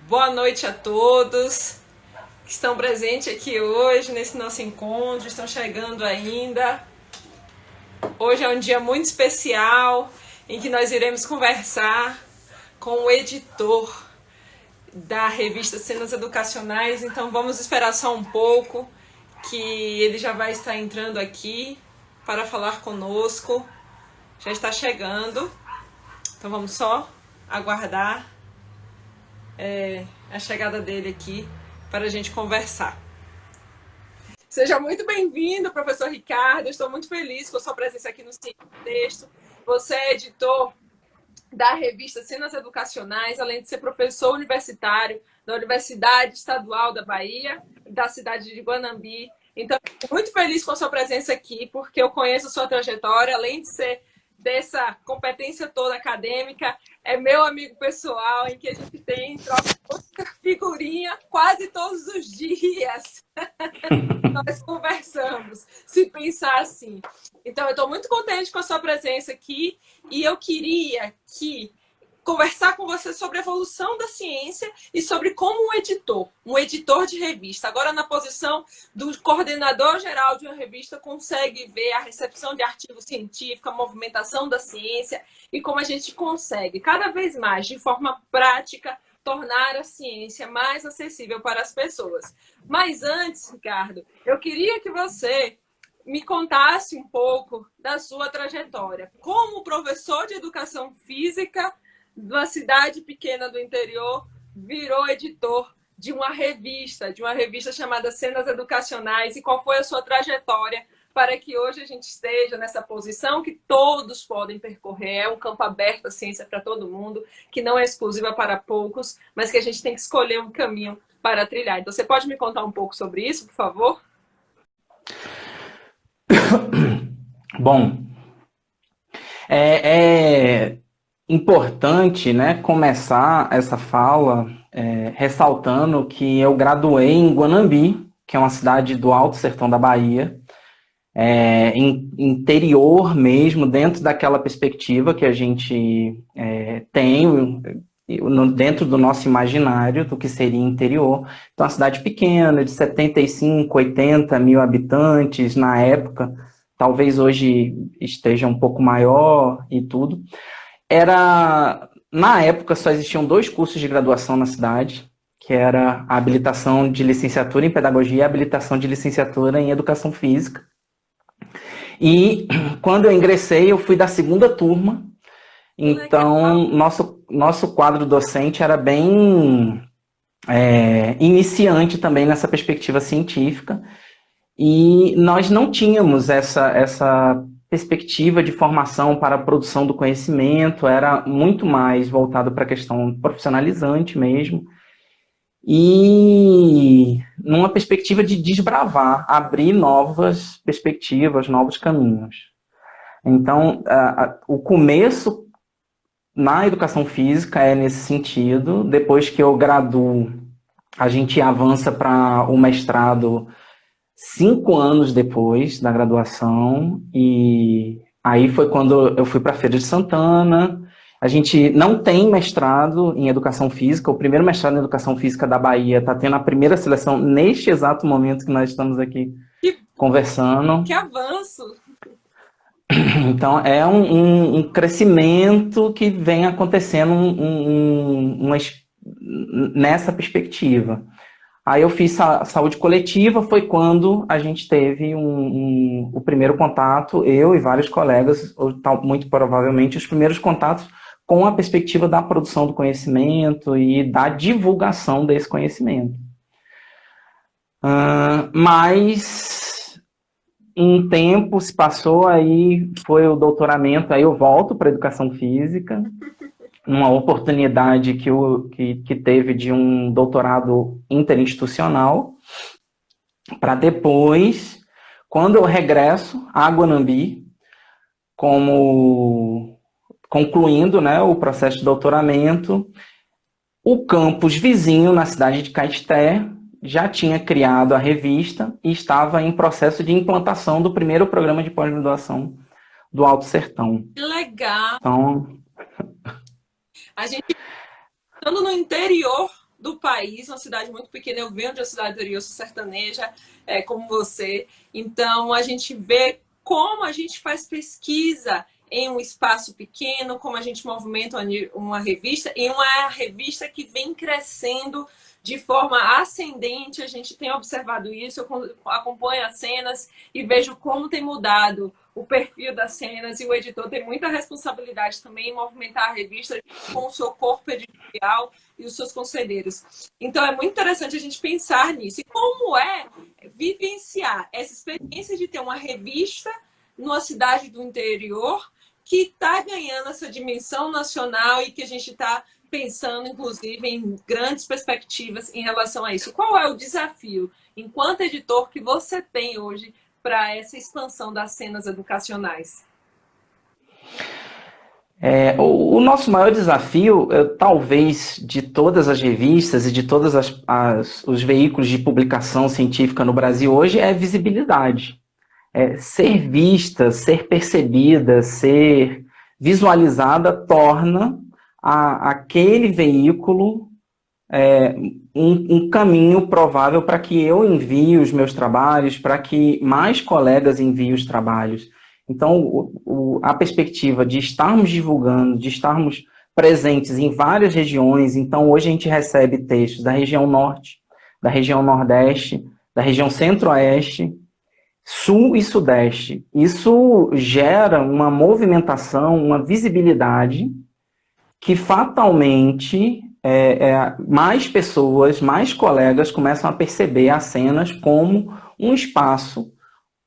Boa noite a todos que estão presentes aqui hoje nesse nosso encontro, estão chegando ainda. Hoje é um dia muito especial em que nós iremos conversar com o editor da revista Cenas Educacionais, então vamos esperar só um pouco que ele já vai estar entrando aqui para falar conosco. Já está chegando, então vamos só aguardar a chegada dele aqui para a gente conversar. Seja muito bem-vindo, professor Ricardo. Eu estou muito feliz com a sua presença aqui no Ciência do Texto. Você é editor da revista Cenas Educacionais, além de ser professor universitário da Universidade Estadual da Bahia, da cidade de Guanambi. Então, estou muito feliz com a sua presença aqui, porque eu conheço a sua trajetória, além de ser dessa competência toda acadêmica, é meu amigo pessoal, em que a gente tem troca figurinha quase todos os dias. Nós conversamos, se pensar assim. Então, eu estou muito contente com a sua presença aqui e eu queria conversar com você sobre a evolução da ciência e sobre como um editor de revista, agora na posição do coordenador geral de uma revista, consegue ver a recepção de artigos científicos, a movimentação da ciência e como a gente consegue, cada vez mais, de forma prática, tornar a ciência mais acessível para as pessoas. Mas antes, Ricardo, eu queria que você me contasse um pouco da sua trajetória como professor de educação física de uma cidade pequena do interior, virou editor de uma revista chamada Cenas Educacionais, e qual foi a sua trajetória para que hoje a gente esteja nessa posição que todos podem percorrer. É um campo aberto, a ciência para todo mundo, que não é exclusiva para poucos, mas que a gente tem que escolher um caminho para trilhar. Então, você pode me contar um pouco sobre isso, por favor? Bom, é importante, né, começar essa fala ressaltando que eu graduei em Guanambi, que é uma cidade do Alto Sertão da Bahia, interior mesmo, dentro daquela perspectiva que a gente tem dentro do nosso imaginário do que seria interior. Então, uma cidade pequena, de 75, 80 mil habitantes na época, talvez hoje esteja um pouco maior e tudo. Na época, só existiam 2 cursos de graduação na cidade, que era a habilitação de licenciatura em pedagogia e a habilitação de licenciatura em educação física. E quando eu ingressei, eu fui da 2ª turma, então nosso quadro docente era bem iniciante também nessa perspectiva científica, e nós não tínhamos essa perspectiva de formação para a produção do conhecimento, era muito mais voltado para a questão profissionalizante mesmo, e numa perspectiva de desbravar, abrir novas perspectivas, novos caminhos. Então, o começo na educação física é nesse sentido. Depois que eu graduo, a gente avança para o mestrado 5 anos depois da graduação, e aí foi quando eu fui para a Feira de Santana. A gente não tem mestrado em educação física, o primeiro mestrado em educação física da Bahia está tendo a primeira seleção neste exato momento que nós estamos aqui conversando. Que avanço! Então, é um crescimento que vem acontecendo nessa perspectiva. Aí eu fiz saúde coletiva, foi quando a gente teve o primeiro contato, eu e vários colegas, muito provavelmente os primeiros contatos com a perspectiva da produção do conhecimento e da divulgação desse conhecimento. Mas um tempo se passou, aí foi o doutoramento, aí eu volto para a educação física, uma oportunidade que teve de um doutorado interinstitucional, para depois, quando eu regresso a Guanambi, concluindo, né, o processo de doutoramento, o campus vizinho, na cidade de Caeté, já tinha criado a revista e estava em processo de implantação do primeiro programa de pós-graduação do Alto Sertão. Que legal! Então, A gente estando no interior do país, uma cidade muito pequena. Eu venho de uma cidade do interior, sou sertaneja, como você. Então, a gente vê como a gente faz pesquisa em um espaço pequeno, como a gente movimenta uma revista, e uma revista que vem crescendo de forma ascendente. A gente tem observado isso, eu acompanho as cenas e vejo como tem mudado o perfil das cenas, e o editor tem muita responsabilidade também em movimentar a revista com o seu corpo editorial e os seus conselheiros. Então é muito interessante a gente pensar nisso. E como é vivenciar essa experiência de ter uma revista numa cidade do interior que está ganhando essa dimensão nacional e que a gente está pensando, inclusive, em grandes perspectivas em relação a isso. Qual é o desafio, enquanto editor, que você tem hoje para essa expansão das cenas educacionais? O nosso maior desafio, talvez, de todas as revistas e de todos os veículos de publicação científica no Brasil hoje, é visibilidade. Ser vista, ser percebida, ser visualizada torna aquele veículo um caminho provável para que eu envie os meus trabalhos, para que mais colegas enviem os trabalhos. Então, a perspectiva de estarmos divulgando, de estarmos presentes em várias regiões. Então, hoje a gente recebe textos da região norte, da região nordeste, da região centro-oeste, sul e sudeste. Isso gera uma movimentação, uma visibilidade que fatalmente mais pessoas, mais colegas começam a perceber as cenas como um espaço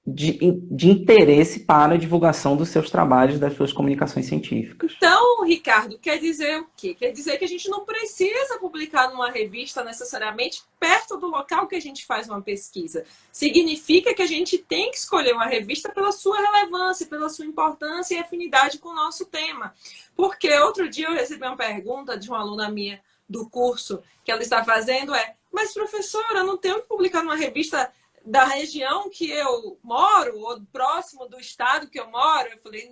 de interesse para a divulgação dos seus trabalhos, das suas comunicações científicas. Então, Ricardo, quer dizer o quê? Quer dizer que a gente não precisa publicar numa revista necessariamente perto do local que a gente faz uma pesquisa. Significa que a gente tem que escolher uma revista pela sua relevância, pela sua importância e afinidade com o nosso tema. Porque outro dia eu recebi uma pergunta de uma aluna minha do curso que ela está fazendo, mas professora, eu não tenho que publicar numa revista da região que eu moro, ou próximo do estado que eu moro? Eu falei,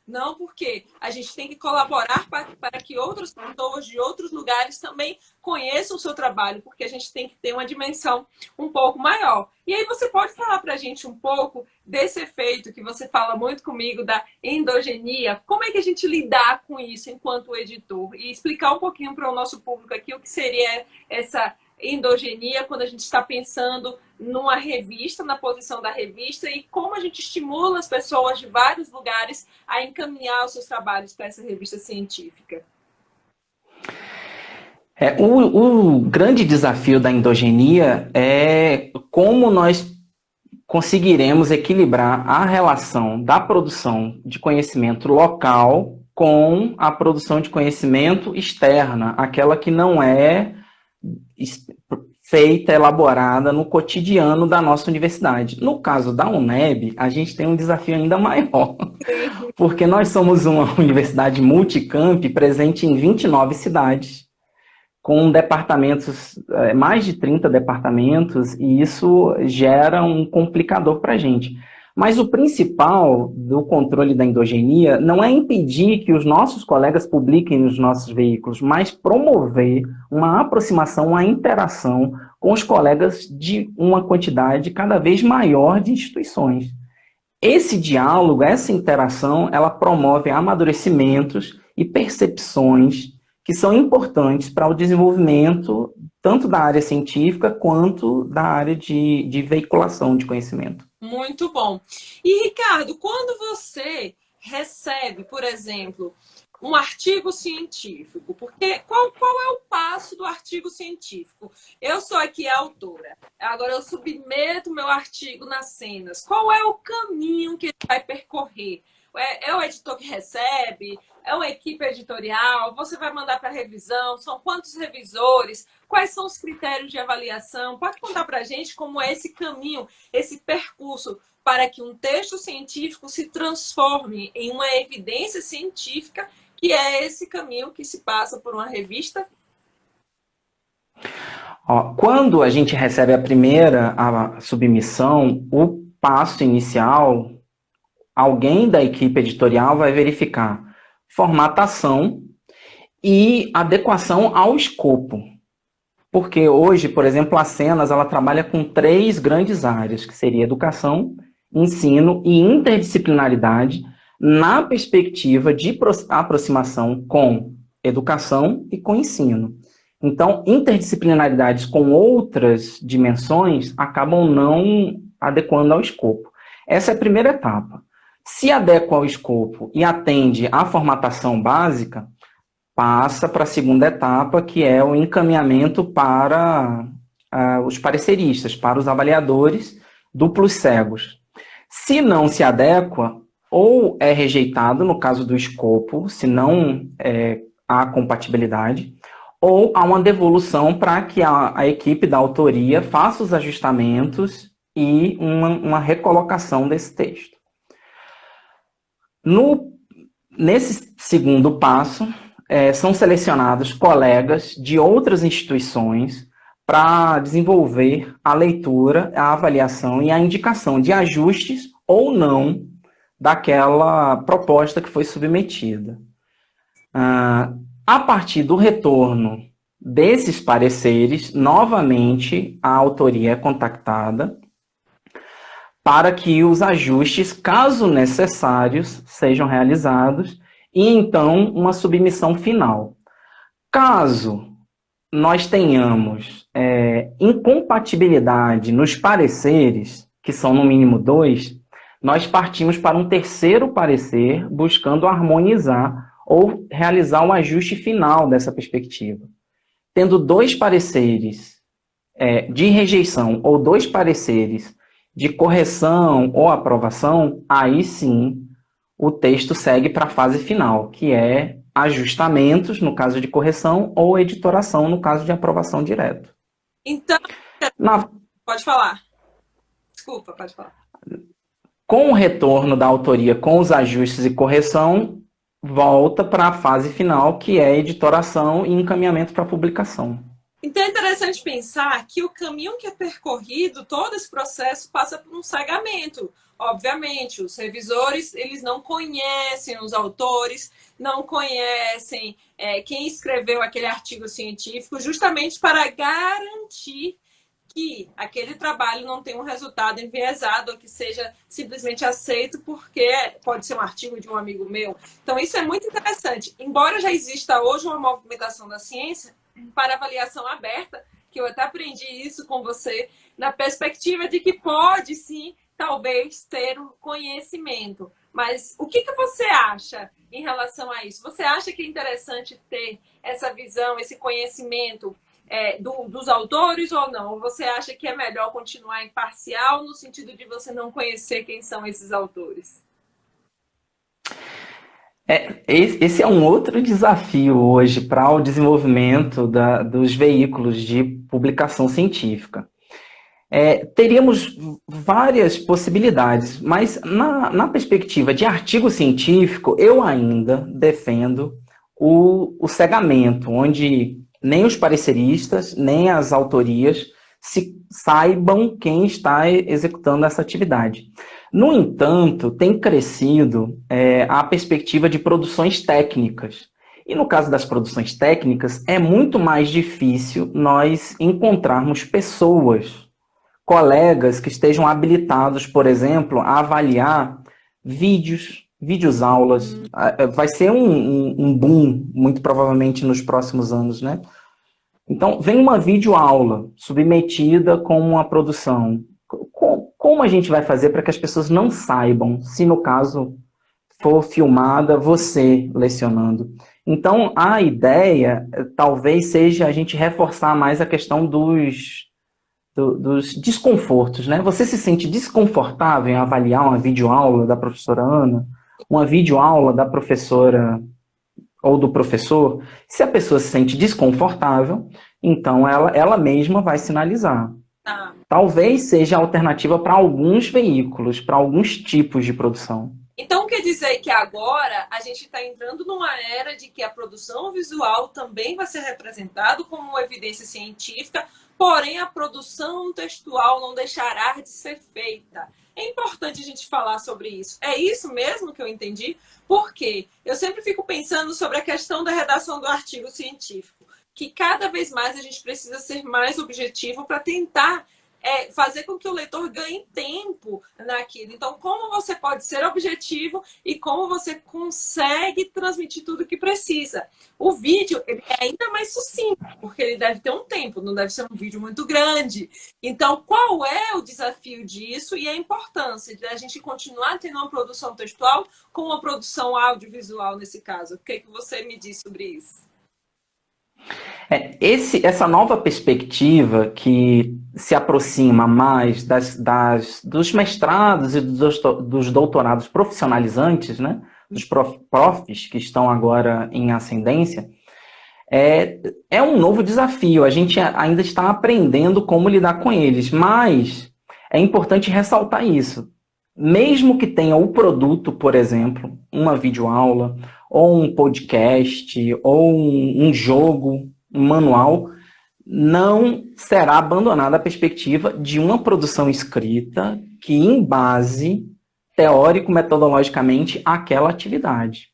não, porque a gente tem que colaborar para que outras pessoas de outros lugares também conheçam o seu trabalho, porque a gente tem que ter uma dimensão um pouco maior. E aí você pode falar para a gente um pouco desse efeito que você fala muito comigo, da endogenia? Como é que a gente lidar com isso enquanto editor? E explicar um pouquinho para o nosso público aqui o que seria essa endogenia quando a gente está pensando numa revista, na posição da revista, e como a gente estimula as pessoas de vários lugares a encaminhar os seus trabalhos para essa revista científica. O grande desafio da endogenia é como nós conseguiremos equilibrar a relação da produção de conhecimento local com a produção de conhecimento externa, aquela que não é feita, elaborada no cotidiano da nossa universidade. No caso da UNEB, a gente tem um desafio ainda maior, porque nós somos uma universidade multicamp presente em 29 cidades, com departamentos, mais de 30 departamentos, e isso gera um complicador para a gente. Mas o principal do controle da endogenia não é impedir que os nossos colegas publiquem nos nossos veículos, mas promover uma aproximação, uma interação com os colegas de uma quantidade cada vez maior de instituições. Esse diálogo, essa interação, ela promove amadurecimentos e percepções que são importantes para o desenvolvimento tanto da área científica quanto da área de veiculação de conhecimento. Muito bom. E, Ricardo, quando você recebe, por exemplo, um artigo científico, porque qual é o passo do artigo científico? Eu sou aqui a autora, agora eu submeto meu artigo nas cenas. Qual é o caminho que ele vai percorrer? É o editor que recebe? É uma equipe editorial? Você vai mandar para revisão? São quantos revisores? Quais são os critérios de avaliação? Pode contar para a gente como é esse caminho, esse percurso para que um texto científico se transforme em uma evidência científica, que é esse caminho que se passa por uma revista? Quando a gente recebe a submissão, o passo inicial, alguém da equipe editorial vai verificar formatação e adequação ao escopo. Porque hoje, por exemplo, a Senas, ela trabalha com 3 grandes áreas, que seria educação, ensino e interdisciplinaridade, na perspectiva de aproximação com educação e com ensino. Então, interdisciplinaridades com outras dimensões acabam não adequando ao escopo. Essa é a primeira etapa. Se adequa ao escopo e atende à formatação básica, passa para a segunda etapa, que é o encaminhamento para os pareceristas, para os avaliadores duplos cegos. Se não se adequa, ou é rejeitado, no caso do escopo, se não há compatibilidade, ou há uma devolução para que a equipe da autoria faça os ajustamentos e uma recolocação desse texto. Nesse segundo passo, são selecionados colegas de outras instituições para desenvolver a leitura, a avaliação e a indicação de ajustes ou não daquela proposta que foi submetida. A partir do retorno desses pareceres, novamente a autoria é contactada para que os ajustes, caso necessários, sejam realizados e então uma submissão final. Caso nós tenhamos incompatibilidade nos pareceres, que são no mínimo 2, nós partimos para um terceiro parecer, buscando harmonizar ou realizar um ajuste final dessa perspectiva. Tendo 2 pareceres de rejeição ou 2 pareceres de correção ou aprovação, aí sim o texto segue para a fase final, que é ajustamentos, no caso de correção, ou editoração, no caso de aprovação direto. Então, pode falar. Desculpa, pode falar. Com o retorno da autoria com os ajustes e correção, volta para a fase final, que é editoração e encaminhamento para publicação. Então é interessante pensar que o caminho que é percorrido, todo esse processo passa por um cegamento. Obviamente, os revisores, eles não conhecem os autores, não conhecem quem escreveu aquele artigo científico, justamente para garantir que aquele trabalho não tenha um resultado enviesado ou que seja simplesmente aceito porque pode ser um artigo de um amigo meu. Então, isso é muito interessante. Embora já exista hoje uma movimentação da ciência para avaliação aberta, que eu até aprendi isso com você, na perspectiva de que pode, sim, talvez ter um conhecimento. Mas o que você acha em relação a isso? Você acha que é interessante ter essa visão, esse conhecimento dos autores ou não? Ou você acha que é melhor continuar imparcial no sentido de você não conhecer quem são esses autores? Esse é um outro desafio hoje para o desenvolvimento dos veículos de publicação científica. Teríamos várias possibilidades, mas na perspectiva de artigo científico, eu ainda defendo o cegamento, onde nem os pareceristas, nem as autorias saibam quem está executando essa atividade. No entanto, tem crescido a perspectiva de produções técnicas. E no caso das produções técnicas, é muito mais difícil nós encontrarmos pessoas, colegas que estejam habilitados, por exemplo, a avaliar vídeos-aulas. Vai ser um boom, muito provavelmente, nos próximos anos, né? Então, vem uma videoaula submetida com uma produção. Como a gente vai fazer para que as pessoas não saibam, se no caso for filmada você lecionando? Então, a ideia talvez seja a gente reforçar mais a questão dos desconfortos, né? Você se sente desconfortável em avaliar uma videoaula da professora Ana, uma videoaula da professora ou do professor? Se a pessoa se sente desconfortável, então ela mesma vai sinalizar. Talvez seja a alternativa para alguns veículos, para alguns tipos de produção. Então, quer dizer que agora a gente está entrando numa era de que a produção visual também vai ser representada como uma evidência científica, porém a produção textual não deixará de ser feita. É importante a gente falar sobre isso. É isso mesmo que eu entendi? Porque eu sempre fico pensando sobre a questão da redação do artigo científico. que cada vez mais a gente precisa ser mais objetivo para tentar fazer com que o leitor ganhe tempo naquilo. Então, como você pode ser objetivo e como você consegue transmitir tudo o que precisa. O vídeo ele é ainda mais sucinto, porque ele deve ter um tempo, não deve ser um vídeo muito grande. Então, qual é o desafio disso e a importância de a gente continuar tendo uma produção textual com uma produção audiovisual nesse caso? O que você me diz sobre isso? Essa nova perspectiva que se aproxima mais dos mestrados e dos doutorados profissionalizantes, né? Dos profs que estão agora em ascendência, é um novo desafio. A gente ainda está aprendendo como lidar com eles, mas é importante ressaltar isso. Mesmo que tenha o produto, por exemplo, uma videoaula, ou um podcast, ou um jogo, um manual, não será abandonada a perspectiva de uma produção escrita que embase, teórico-metodologicamente, aquela atividade.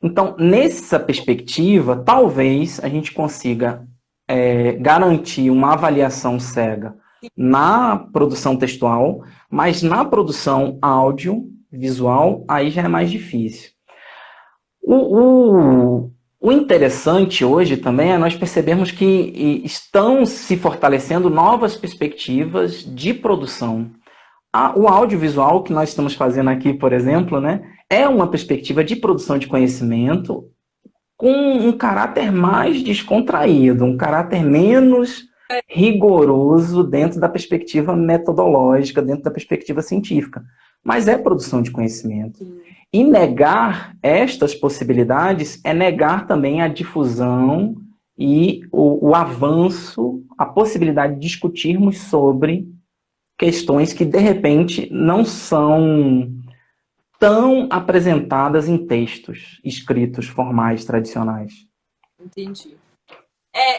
Então, nessa perspectiva, talvez a gente consiga garantir uma avaliação cega na produção textual, mas na produção audiovisual, aí já é mais difícil. O interessante hoje também é nós percebermos que estão se fortalecendo novas perspectivas de produção. O audiovisual que nós estamos fazendo aqui, por exemplo, né, é uma perspectiva de produção de conhecimento com um caráter mais descontraído, um caráter menos rigoroso dentro da perspectiva metodológica, dentro da perspectiva científica. Mas é produção de conhecimento. E negar estas possibilidades é negar também a difusão e o avanço, a possibilidade de discutirmos sobre questões que, de repente, não são tão apresentadas em textos escritos, formais, tradicionais. Entendi.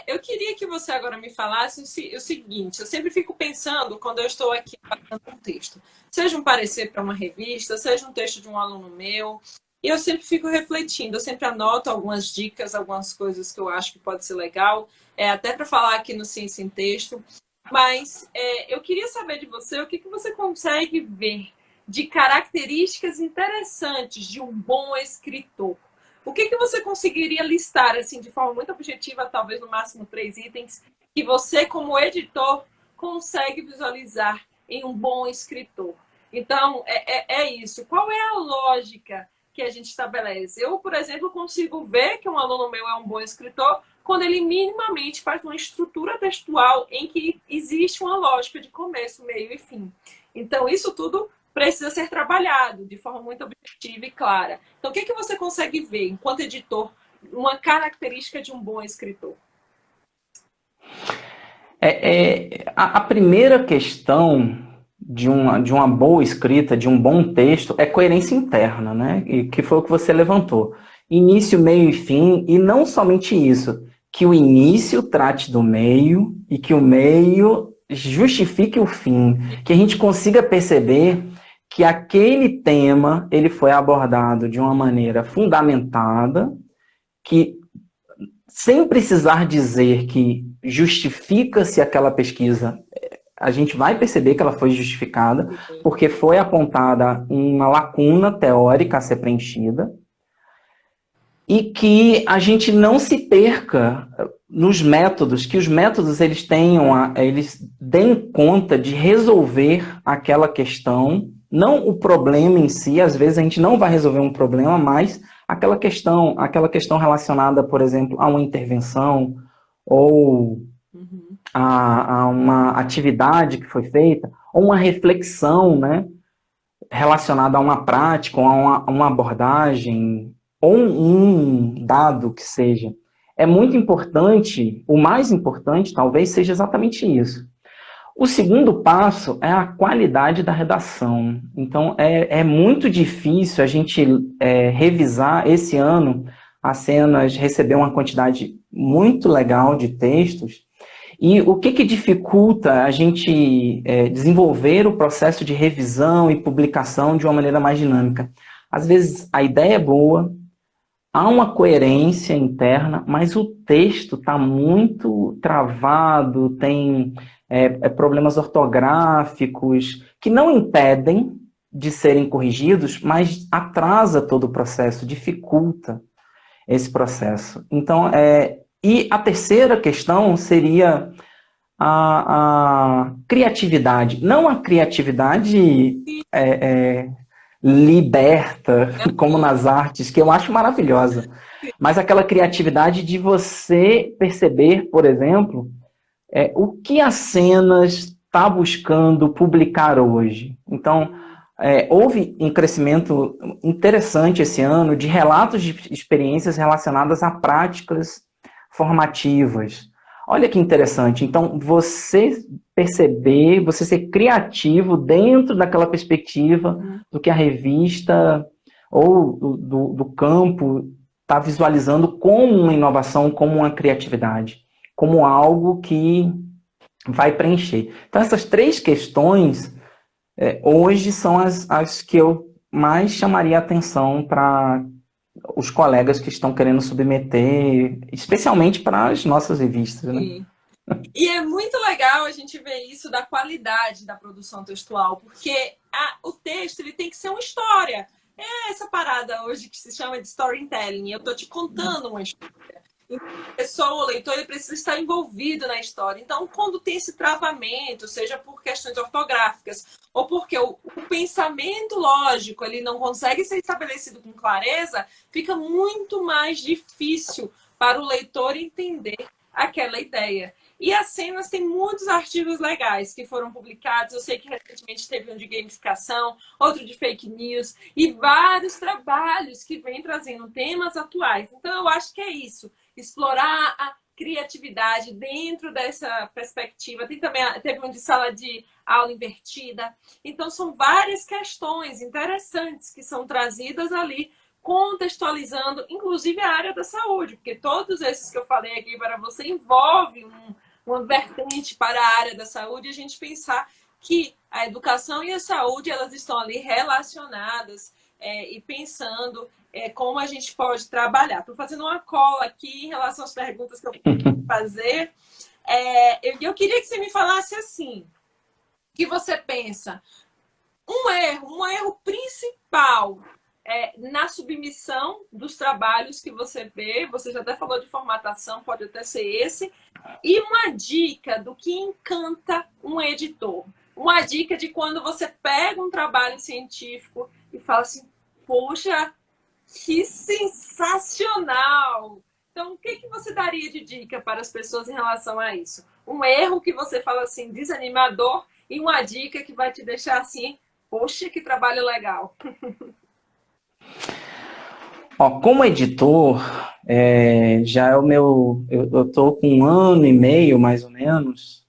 Eu queria que você agora me falasse o seguinte, eu sempre fico pensando, quando eu estou aqui fazendo um texto, seja um parecer para uma revista, seja um texto de um aluno meu, e eu sempre fico refletindo, eu sempre anoto algumas dicas, algumas coisas que eu acho que pode ser legal, até para falar aqui no Ciência em Texto, mas eu queria saber de você o que você consegue ver de características interessantes de um bom escritor. O que você conseguiria listar, assim, de forma muito objetiva, talvez no máximo 3 itens, que você, como editor, consegue visualizar em um bom escritor? Então, é isso. Qual é a lógica que a gente estabelece? Eu, por exemplo, consigo ver que um aluno meu é um bom escritor quando ele minimamente faz uma estrutura textual em que existe uma lógica de começo, meio e fim. Então, isso tudo precisa ser trabalhado de forma muito objetiva e clara. Então, o que você consegue ver, enquanto editor, uma característica de um bom escritor? A primeira questão de uma boa escrita, de um bom texto, é coerência interna, né? E que foi o que você levantou. Início, meio e fim, e não somente isso, que o início trate do meio e que o meio justifique o fim, que a gente consiga perceber que aquele tema ele foi abordado de uma maneira fundamentada, que sem precisar dizer que justifica-se aquela pesquisa, a gente vai perceber que ela foi justificada, porque foi apontada uma lacuna teórica a ser preenchida, e que a gente não se perca nos métodos, que os métodos eles deem conta de resolver aquela questão, não o problema em si. Às vezes a gente não vai resolver um problema, mas aquela questão relacionada, por exemplo, a uma intervenção ou a uma atividade que foi feita, ou uma reflexão, né, relacionada a uma prática, ou a uma abordagem, ou um dado que seja. É muito importante, o mais importante talvez seja exatamente isso. O segundo passo é a qualidade da redação. Então, é muito difícil a gente revisar. Esse ano. A Cenas recebeu uma quantidade muito legal de textos. E o que dificulta a gente desenvolver o processo de revisão e publicação de uma maneira mais dinâmica? Às vezes, a ideia é boa, há uma coerência interna, mas o texto está muito travado, tem problemas ortográficos que não impedem de serem corrigidos, mas atrasa todo o processo, dificulta esse processo. Então, e a terceira questão seria a criatividade. Não a criatividade liberta, como nas artes, que eu acho maravilhosa, mas aquela criatividade de você perceber, por exemplo, o que a Cenas está buscando publicar hoje. Então, houve um crescimento interessante esse ano de relatos de experiências relacionadas a práticas formativas. Olha que interessante. Então, você perceber, você ser criativo dentro daquela perspectiva do que a revista ou do campo está visualizando como uma inovação, como uma criatividade, como algo que vai preencher. Então, essas três questões hoje são as que eu mais chamaria a atenção para os colegas que estão querendo submeter, especialmente para as nossas revistas, né? Sim. E é muito legal a gente ver isso da qualidade da produção textual, porque o texto ele tem que ser uma história. É essa parada hoje que se chama de storytelling. Eu estou te contando uma história. Então, a pessoa, o leitor, ele precisa estar envolvido na história. Então, quando tem esse travamento, seja por questões ortográficas ou porque o pensamento lógico ele não consegue ser estabelecido com clareza, fica muito mais difícil para o leitor entender aquela ideia. E as Cenas tem muitos artigos legais que foram publicados. Eu sei que recentemente teve um de gamificação, outro de fake news e vários trabalhos que vêm trazendo temas atuais. Então, eu acho que é isso. Explorar a criatividade dentro dessa perspectiva. Teve um de sala de aula invertida. Então, são várias questões interessantes que são trazidas ali, contextualizando, inclusive, a área da saúde, porque todos esses que eu falei aqui para você envolvem uma vertente para a área da saúde, e a gente pensar que a educação e a saúde elas estão ali relacionadas e pensando como a gente pode trabalhar. Estou fazendo uma cola aqui em relação às perguntas que eu vou fazer. Eu queria que você me falasse assim, que você pensa um erro principal na submissão dos trabalhos que você vê. Você já até falou de formatação, pode até ser esse. E uma dica do que encanta um editor. Uma dica de quando você pega um trabalho científico e fala assim, poxa, que sensacional! Então, o que você daria de dica para as pessoas em relação a isso? Um erro que você fala assim, desanimador, e uma dica que vai te deixar assim, poxa, que trabalho legal! Como editor, já é o meu... Eu estou com 1 ano e meio, mais ou menos.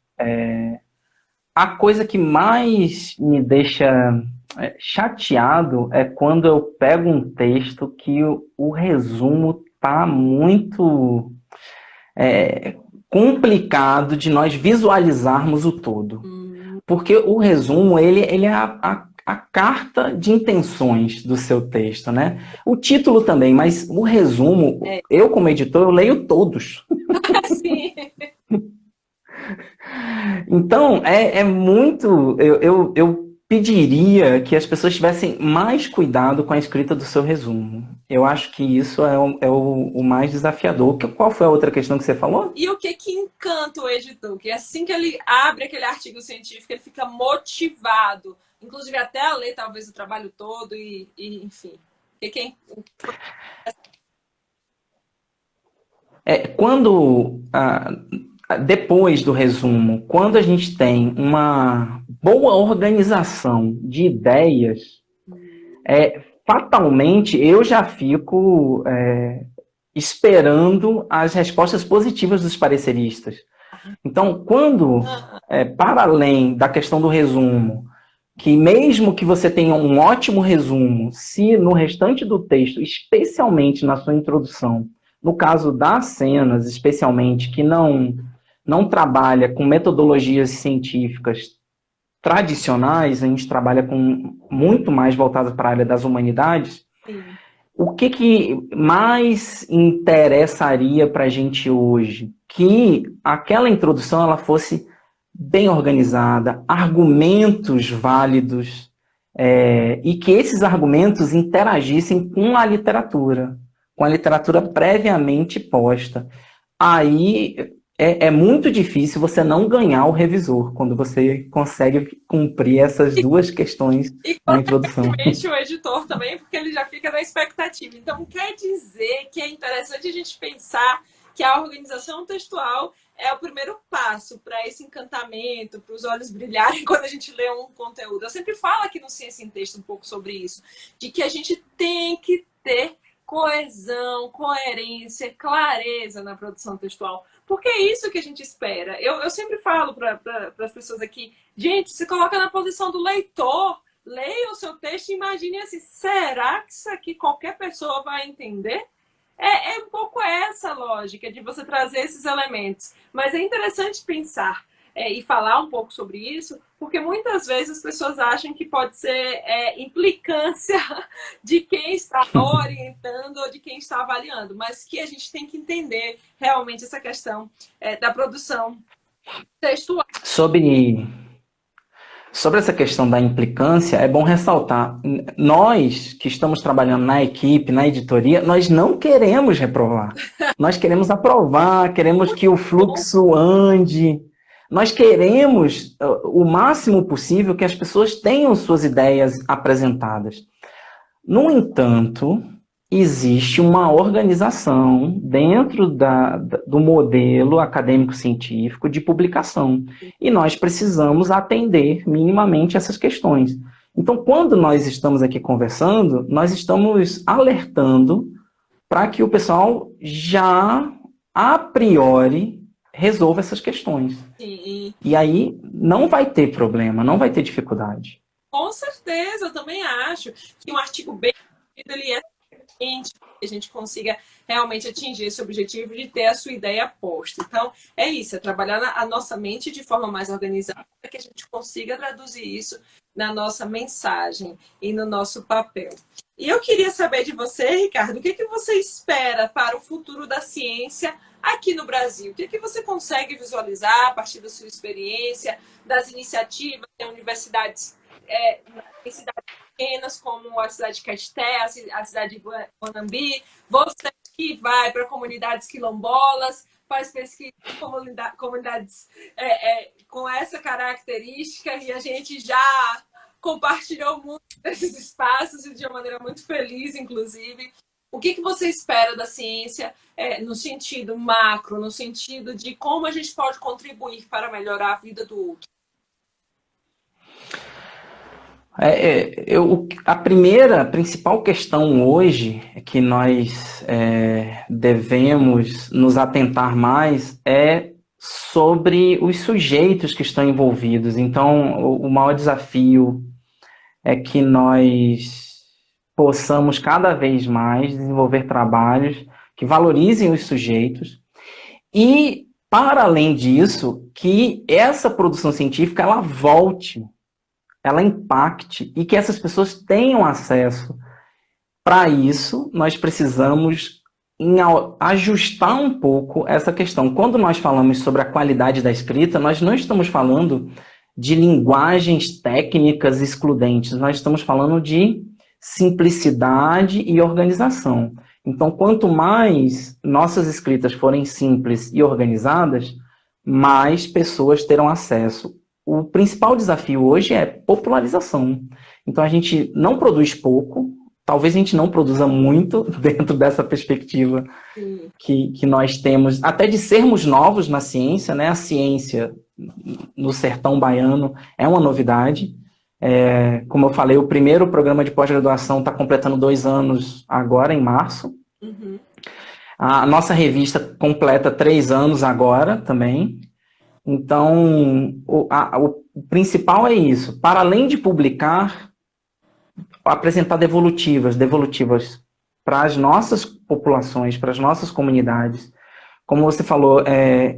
A coisa que mais me deixa chateado é quando eu pego um texto que o resumo está muito complicado de nós visualizarmos o todo. Porque o resumo, ele é a carta de intenções do seu texto, né? O título também, mas o resumo, eu como editor, eu leio todos. Sim. Então, é muito... Eu pediria que as pessoas tivessem mais cuidado com a escrita do seu resumo. Eu acho que isso é o mais desafiador. Qual foi a outra questão que você falou? E o que encanta o editor? Que assim que ele abre aquele artigo científico, ele fica motivado, inclusive até a ler talvez o trabalho todo e enfim. Quando... Depois do resumo, quando a gente tem uma boa organização de ideias, fatalmente eu já fico esperando as respostas positivas dos pareceristas. Então, quando, para além da questão do resumo, que mesmo que você tenha um ótimo resumo, se no restante do texto, especialmente na sua introdução, no caso das Cenas, especialmente, que não trabalha com metodologias científicas tradicionais, a gente trabalha com muito mais voltado para a área das humanidades. O que mais interessaria para a gente hoje? Que aquela introdução ela fosse bem organizada, argumentos válidos, e que esses argumentos interagissem com a literatura previamente posta. Aí é muito difícil você não ganhar o revisor quando você consegue cumprir essas duas questões E, na introdução. consequentemente, o editor também, porque ele já fica na expectativa. Então, quer dizer que é interessante a gente pensar que a organização textual é o primeiro passo para esse encantamento, para os olhos brilharem quando a gente lê um conteúdo. Eu sempre falo aqui no Ciência em Texto um pouco sobre isso, de que a gente tem que ter coesão, coerência, clareza na produção textual. Porque é isso que a gente espera. Eu sempre falo para as pessoas aqui, gente, se coloca na posição do leitor, leia o seu texto e imagine assim, será que isso aqui qualquer pessoa vai entender? É um pouco essa lógica de você trazer esses elementos. Mas é interessante pensar e falar um pouco sobre isso, porque muitas vezes as pessoas acham que pode ser implicância de quem está orientando ou de quem está avaliando, mas que a gente tem que entender realmente essa questão da produção textual. Sobre essa questão da implicância, é bom ressaltar, nós que estamos trabalhando na equipe, na editoria, nós não queremos reprovar. Nós queremos aprovar, queremos que o fluxo ande. Nós queremos o máximo possível que as pessoas tenham suas ideias apresentadas. No entanto, existe uma organização dentro do modelo acadêmico-científico de publicação. E nós precisamos atender minimamente essas questões. Então, quando nós estamos aqui conversando, nós estamos alertando para que o pessoal já, a priori, resolva essas questões. Sim. E aí não vai ter problema, não vai ter dificuldade. Com certeza, eu também acho que um artigo bem escrito, ele é que a gente consiga realmente atingir esse objetivo de ter a sua ideia posta. Então, é isso, é trabalhar a nossa mente de forma mais organizada para que a gente consiga traduzir isso na nossa mensagem e no nosso papel. E eu queria saber de você, Ricardo, o que você espera para o futuro da ciência aqui no Brasil? O que você consegue visualizar a partir da sua experiência, das iniciativas em universidades, em cidades pequenas, como a cidade de Caeté, a cidade de Guanambi, você que vai para comunidades quilombolas, faz pesquisa em comunidades com essa característica, e a gente já compartilhou muito desses espaços e de uma maneira muito feliz, inclusive. O que você espera da ciência no sentido macro, no sentido de como a gente pode contribuir para melhorar a vida do outro? A principal questão hoje que nós devemos nos atentar mais é sobre os sujeitos que estão envolvidos. Então, o maior desafio é que nós possamos cada vez mais desenvolver trabalhos que valorizem os sujeitos e, para além disso, que essa produção científica ela volte, ela impacte e que essas pessoas tenham acesso. Para isso, nós precisamos ajustar um pouco essa questão. Quando nós falamos sobre a qualidade da escrita, nós não estamos falando de linguagens técnicas excludentes, nós estamos falando de simplicidade e organização. Então, quanto mais nossas escritas forem simples e organizadas, mais pessoas terão acesso. O principal desafio hoje é popularização. Então, a gente não produz pouco, talvez a gente não produza muito dentro dessa perspectiva que nós temos, até de sermos novos na ciência, né? A ciência no sertão baiano é uma novidade. Como eu falei, o primeiro programa de pós-graduação está completando 2 anos agora, em março. Uhum. A nossa revista completa 3 anos agora também. Então, o principal é isso. Para além de publicar, apresentar devolutivas para as nossas populações, para as nossas comunidades. Como você falou,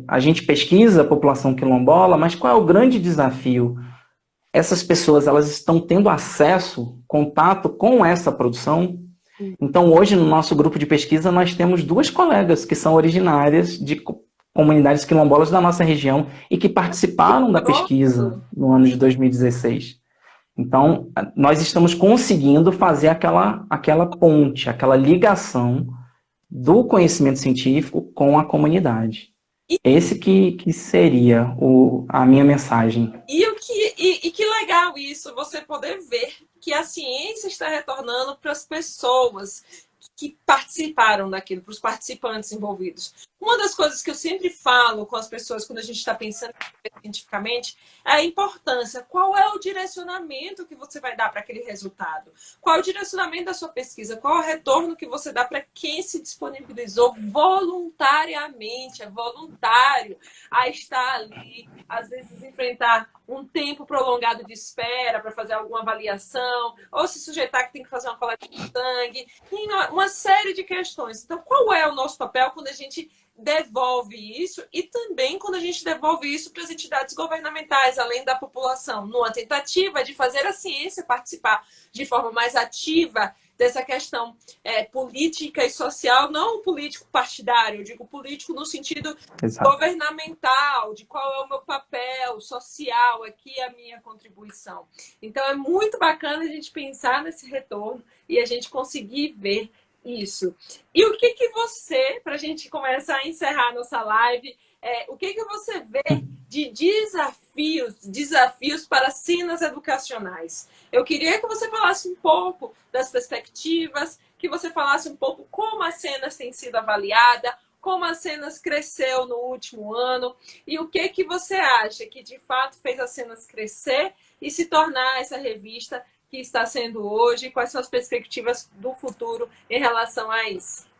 a gente pesquisa a população quilombola, mas qual é o grande desafio? Essas pessoas elas estão tendo acesso, contato com essa produção? Então, hoje, no nosso grupo de pesquisa, nós temos duas colegas que são originárias de comunidades quilombolas da nossa região e que participaram da pesquisa no ano de 2016. Então, nós estamos conseguindo fazer aquela ponte, aquela ligação do conhecimento científico com a comunidade. Esse que seria a minha mensagem. E que legal isso, você poder ver que a ciência está retornando para as pessoas que participaram daquilo, para os participantes envolvidos. Uma das coisas que eu sempre falo com as pessoas quando a gente está pensando cientificamente é a importância. Qual é o direcionamento que você vai dar para aquele resultado? Qual é o direcionamento da sua pesquisa? Qual é o retorno que você dá para quem se disponibilizou voluntariamente, é voluntário a estar ali, às vezes enfrentar um tempo prolongado de espera para fazer alguma avaliação, ou se sujeitar que tem que fazer uma coleta de sangue, tem uma série de questões. Então, qual é o nosso papel quando a gente devolve isso e também quando a gente devolve isso para as entidades governamentais, além da população, numa tentativa de fazer a ciência participar de forma mais ativa dessa questão política e social, não político partidário, eu digo político no sentido governamental, de qual é o meu papel social, aqui a minha contribuição. Então é muito bacana a gente pensar nesse retorno e a gente conseguir ver isso. E o que você, para a gente começar a encerrar nossa live, o que você vê de desafios para cenas educacionais? Eu queria que você falasse um pouco das perspectivas, que você falasse um pouco como as cenas têm sido avaliadas, como as cenas cresceu no último ano, e o que você acha que de fato fez as cenas crescer e se tornar essa revista que está sendo hoje, quais são as perspectivas do futuro em relação a isso?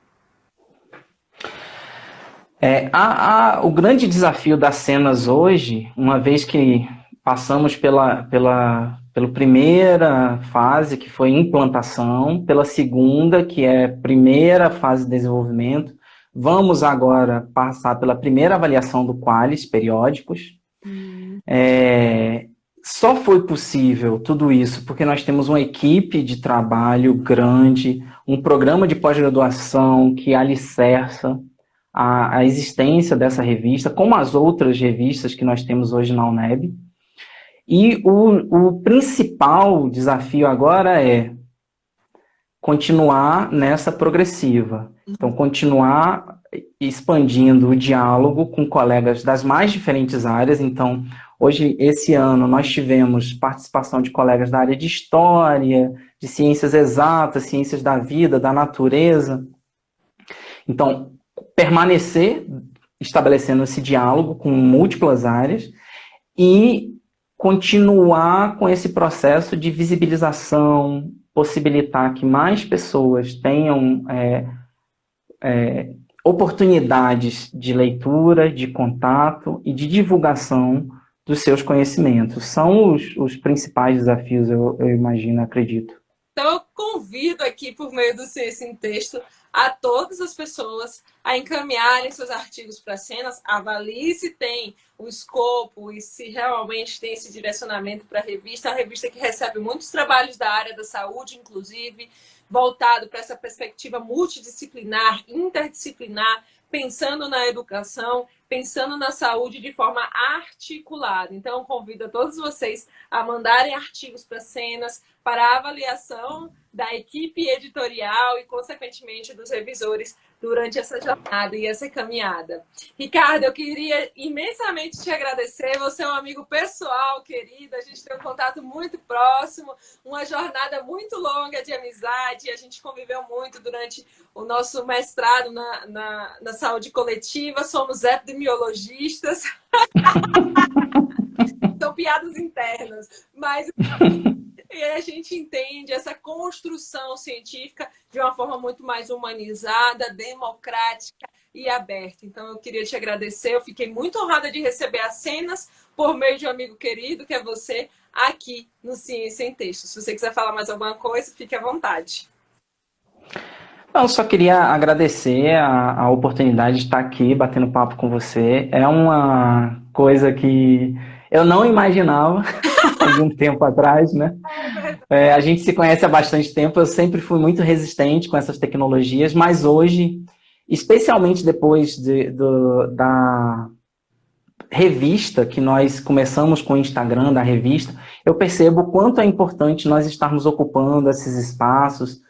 O grande desafio das cenas hoje, uma vez que passamos pela primeira fase, que foi implantação, pela segunda, que é primeira fase de desenvolvimento, vamos agora passar pela primeira avaliação do QALYS, periódicos. Só foi possível tudo isso porque nós temos uma equipe de trabalho grande, um programa de pós-graduação que alicerça a existência dessa revista, como as outras revistas que nós temos hoje na UNEB. E o principal desafio agora é continuar nessa progressiva. Então, continuar expandindo o diálogo com colegas das mais diferentes áreas. Então, hoje, esse ano, nós tivemos participação de colegas da área de história, de ciências exatas, ciências da vida, da natureza. Então, permanecer estabelecendo esse diálogo com múltiplas áreas e continuar com esse processo de visibilização, possibilitar que mais pessoas tenham oportunidades de leitura, de contato e de divulgação dos seus conhecimentos. São os principais desafios, eu imagino, acredito. Então, eu convido aqui, por meio do Ciência em Texto, a todas as pessoas a encaminharem seus artigos para cenas, avalie se tem o escopo e se realmente tem esse direcionamento para a revista que recebe muitos trabalhos da área da saúde, inclusive, voltado para essa perspectiva multidisciplinar, interdisciplinar, pensando na educação, pensando na saúde de forma articulada. Então, convido a todos vocês a mandarem artigos para cenas, para a avaliação da equipe editorial e, consequentemente, dos revisores durante essa jornada e essa caminhada. Ricardo, eu queria imensamente te agradecer. Você é um amigo pessoal, querido. A gente tem um contato muito próximo, uma jornada muito longa de amizade. A gente conviveu muito durante o nosso mestrado na saúde coletiva. Somos epidemiologistas. São piadas internas, mas a gente entende essa construção científica de uma forma muito mais humanizada, democrática e aberta. Então, eu queria te agradecer. Eu fiquei muito honrada de receber as cenas por meio de um amigo querido, que é você, aqui no Ciência em Texto. Se você quiser falar mais alguma coisa, fique à vontade. Eu só queria agradecer a oportunidade de estar aqui batendo papo com você. É uma coisa que eu não imaginava algum tempo atrás, né? A gente se conhece há bastante tempo, eu sempre fui muito resistente com essas tecnologias, mas hoje, especialmente depois da revista, que nós começamos com o Instagram da revista, eu percebo o quanto é importante nós estarmos ocupando esses espaços,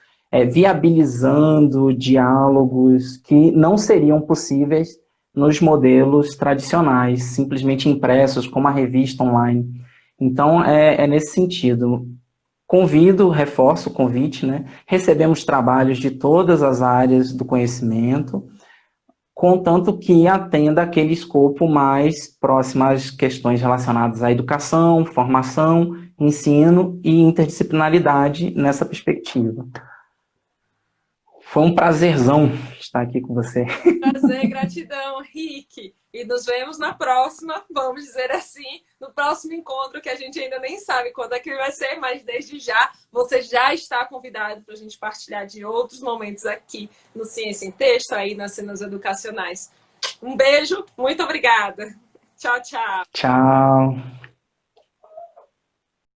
viabilizando diálogos que não seriam possíveis nos modelos tradicionais, simplesmente impressos, como a revista online. Então, é nesse sentido. Convido, reforço o convite, né? Recebemos trabalhos de todas as áreas do conhecimento, contanto que atenda aquele escopo mais próximo às questões relacionadas à educação, formação, ensino e interdisciplinaridade nessa perspectiva. Foi um prazerzão estar aqui com você. Prazer, gratidão, Rick. E nos vemos na próxima, vamos dizer assim, no próximo encontro, que a gente ainda nem sabe quando é que vai ser, mas desde já, você já está convidado para a gente partilhar de outros momentos aqui no Ciência em Texto, aí nas cenas educacionais. Um beijo, muito obrigada. Tchau, tchau. Tchau.